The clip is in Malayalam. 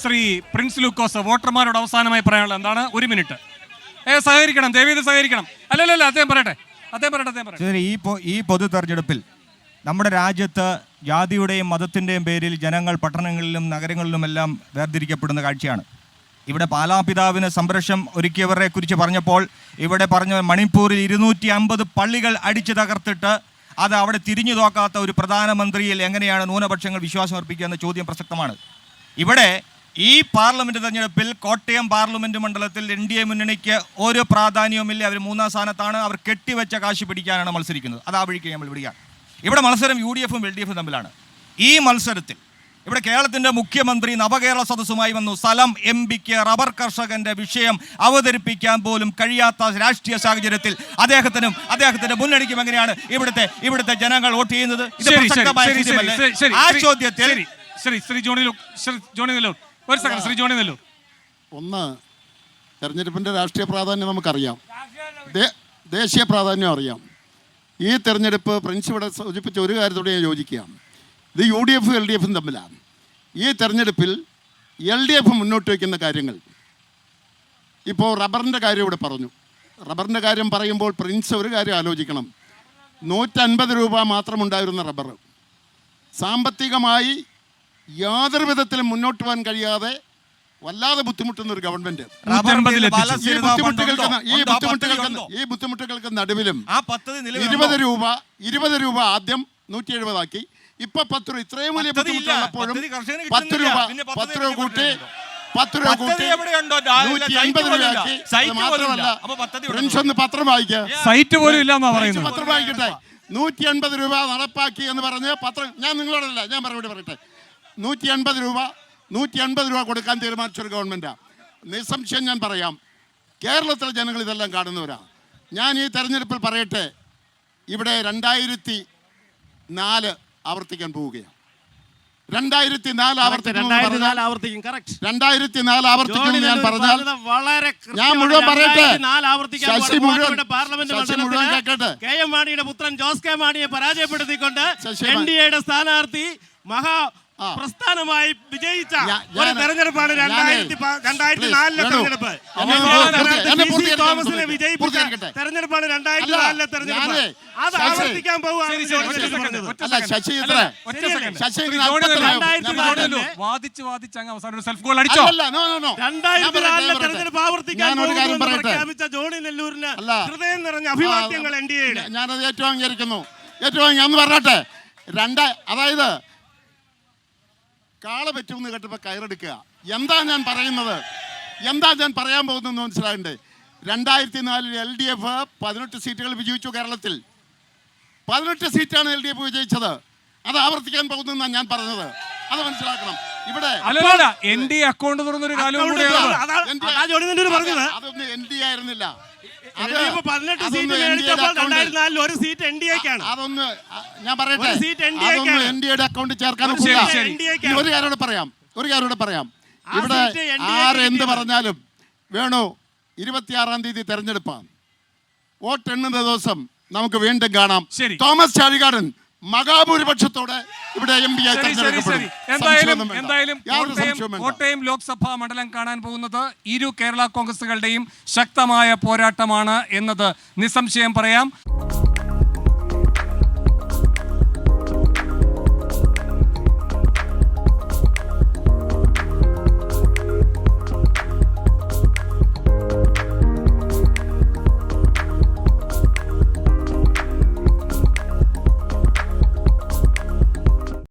ശ്രീ പ്രിൻസ് ലൂക്കോസ്, വോട്ടർമാരോട് അവസാനമായി പറയാനുള്ളത് എന്താണ്? ഒരു മിനിറ്റ്. സഹകരിക്കണം, ദയവീത് സഹകരിക്കണം. അല്ലല്ല, അദ്ദേഹം പറയട്ടെ. ഈ പൊതു തെരഞ്ഞെടുപ്പിൽ നമ്മുടെ രാജ്യത്ത് ജാതിയുടെയും മതത്തിൻ്റെയും പേരിൽ ജനങ്ങൾ പട്ടണങ്ങളിലും നഗരങ്ങളിലുമെല്ലാം വേർതിരിക്കപ്പെടുന്ന കാഴ്ചയാണ്. ഇവിടെ പാലാപിതാവിന് സംരക്ഷണം ഒരുക്കിയവരെ കുറിച്ച് പറഞ്ഞപ്പോൾ ഇവിടെ പറഞ്ഞ മണിപ്പൂരിൽ 250 പള്ളികൾ അടിച്ചു തകർത്തിട്ട് അത് അവിടെ തിരിഞ്ഞു നോക്കാത്ത ഒരു പ്രധാനമന്ത്രിയിൽ എങ്ങനെയാണ് ന്യൂനപക്ഷങ്ങൾ വിശ്വാസം അർപ്പിക്കുക എന്ന ചോദ്യം പ്രസക്തമാണ്. ഇവിടെ ഈ പാർലമെന്റ് തെരഞ്ഞെടുപ്പിൽ കോട്ടയം പാർലമെന്റ് മണ്ഡലത്തിൽ NDA മുന്നണിക്ക് ഒരു പ്രാധാന്യവുമില്ല. അവർ 3-ാം സ്ഥാനത്താണ്. അവർ കെട്ടിവെച്ച കാശ് പിടിക്കാനാണ് മത്സരിക്കുന്നത്. അത് ആ വഴിക്ക് നമ്മൾ വിടുകയാണ്. ഇവിടെ മത്സരം UDF-ഉം LDF-ഉം തമ്മിലാണ്. ഈ മത്സരത്തിൽ ഇവിടെ കേരളത്തിൻ്റെ മുഖ്യമന്ത്രി നവകേരള സദസ്സുമായി വന്നു. സ്ഥലം MPക്ക് റബ്ബർ കർഷകന്റെ വിഷയം അവതരിപ്പിക്കാൻ പോലും കഴിയാത്ത രാഷ്ട്രീയ സാഹചര്യത്തിൽ അദ്ദേഹത്തിന്റെ മുന്നണിക്കും എങ്ങനെയാണ് ഇവിടുത്തെ ജനങ്ങൾ വോട്ട് ചെയ്യുന്നത്? ആ ചോദ്യത്തിൽ ശ്രീ ജോണി നെല്ലൂർ, ഒന്ന്, തെരഞ്ഞെടുപ്പിൻ്റെ രാഷ്ട്രീയ പ്രാധാന്യം നമുക്കറിയാം, ദേശീയ പ്രാധാന്യം അറിയാം. ഈ തെരഞ്ഞെടുപ്പ് പ്രിൻസ് ഇവിടെ സൂചിപ്പിച്ച ഒരു കാര്യത്തോടെ ഞാൻ യോജിക്കുകയാണ്. ഇത് UDF-ഉം LDF-ഉം തമ്മിലാണ്. ഈ തെരഞ്ഞെടുപ്പിൽ LDF മുന്നോട്ട് വയ്ക്കുന്ന കാര്യങ്ങൾ, ഇപ്പോൾ റബ്ബറിൻ്റെ കാര്യം ഇവിടെ പറഞ്ഞു. റബ്ബറിൻ്റെ കാര്യം പറയുമ്പോൾ പ്രിൻസ് ഒരു കാര്യം ആലോചിക്കണം. 150 രൂപ മാത്രമുണ്ടായിരുന്ന റബ്ബർ സാമ്പത്തികമായി യാതൊരു വിധത്തിലും മുന്നോട്ട് പോകാൻ കഴിയാതെ വല്ലാതെ ബുദ്ധിമുട്ടുന്ന ഒരു ഗവൺമെന്റ്. ഈ ബുദ്ധിമുട്ടുകൾക്ക് നടുവിലും 20 രൂപ ആദ്യം 170 ആക്കി, ഇപ്പൊ 10 രൂപ. ഇത്രയും വലിയ ബുദ്ധിമുട്ടുള്ളപ്പോഴും 10 രൂപ കൂട്ടി 150 രൂപയാക്കി. മാത്രമല്ല, ഫ്രണ്ട്സ് ഒന്ന് പത്രം വായിക്കാം, പത്രം വായിക്കട്ടെ. 180 രൂപ നടപ്പാക്കി എന്ന് പറഞ്ഞ് പത്രം, ഞാൻ നിങ്ങളോടല്ല, ഞാൻ മറുപടി പറയട്ടെ. 180 രൂപ കൊടുക്കാൻ തീരുമാനിച്ചൊരു ഗവൺമെൻറ്റാണ്. നിസ്സംശയം ഞാൻ പറയാം, കേരളത്തിലെ ജനങ്ങൾ ഇതെല്ലാം കാണുന്നവരാണ്. ഞാൻ ഈ തെരഞ്ഞെടുപ്പിൽ പറയട്ടെ, ഇവിടെ 2004 ആവർത്തിക്കാൻ പോവുകയാണ്. 2004 ആവർത്തിക്കും ഞാൻ പറഞ്ഞാൽ ഞാൻ മുഴുവൻ പറയട്ടെ. ശശി മുഴുവൻ കേട്ടെ. KM മാണിയുടെ പുത്രൻ ജോസ് കെ മാണിയെ പരാജയപ്പെടുത്തിക്കൊണ്ട് NDAയുടെ സ്ഥാനാർത്ഥി പ്രസ്ഥാനമായി വിജയിച്ച ഒരു തെരഞ്ഞെടുപ്പാണ് 2004 തെരഞ്ഞെടുപ്പ്. തോമസിനെ വിജയിപ്പിച്ച തെരഞ്ഞെടുപ്പാണ് 2004 തെരഞ്ഞെടുപ്പ്. അത് ആവർത്തിക്കാൻ പോവുകയാണ്. തെരഞ്ഞെടുപ്പ് ആവർത്തിക്കാൻ പ്രഖ്യാപിച്ച ജോണി നെല്ലൂരിന് ഹൃദയം നിറഞ്ഞ അഭിവാദ്യങ്ങൾ NDAയുടെ. ഞാനത് ഏറ്റവും അംഗീകരിക്കുന്നു. ഞാൻ പറഞ്ഞോട്ടെ, അതായത് കാള പറ്റുമെന്ന് കേട്ടപ്പോൾ കയറെടുക്കുക. എന്താ ഞാൻ പറയുന്നത്, എന്താ ഞാൻ പറയാൻ പോകുന്നതെന്ന് മനസ്സിലാകണ്ടേ. 2004 LDF 18 സീറ്റുകൾ വിജയിച്ചു. കേരളത്തിൽ 18 സീറ്റാണ് LDF വിജയിച്ചത്. അത് ആവർത്തിക്കാൻ പോകുന്നതെന്നാണ് ഞാൻ പറഞ്ഞത്. അത് മനസ്സിലാക്കണം. ഇവിടെ NDA അക്കൗണ്ട് തുറന്നൊരു കാലം അതൊന്നും NDA ആയിരുന്നില്ല. അതൊന്ന് ഞാൻ പറയട്ടെ, അതൊന്നും NDAയുടെ അക്കൗണ്ടിൽ ചേർക്കാൻ ഒരു കാര്യം പറയാം. ഇവിടെ ആരെന്ത് പറഞ്ഞാലും വേണു 26-ാം തീയതി തെരഞ്ഞെടുപ്പാണ്. വോട്ട് എണ്ണുന്ന ദിവസം നമുക്ക് വീണ്ടും കാണാം. തോമസ് ചാഴികാടൻ മഹാഭൂരിപക്ഷത്തോടെ ഇവിടെ MP ആയി തെരഞ്ഞെടുക്കപ്പെടും. എന്തായാലും കോട്ടയം ലോക്സഭാ മണ്ഡലം കാണാൻ പോകുന്നത് ഇരു കേരള കോൺഗ്രസുകളുടെയും ശക്തമായ പോരാട്ടമാണ് എന്നത് നിസ്സംശയം പറയാം.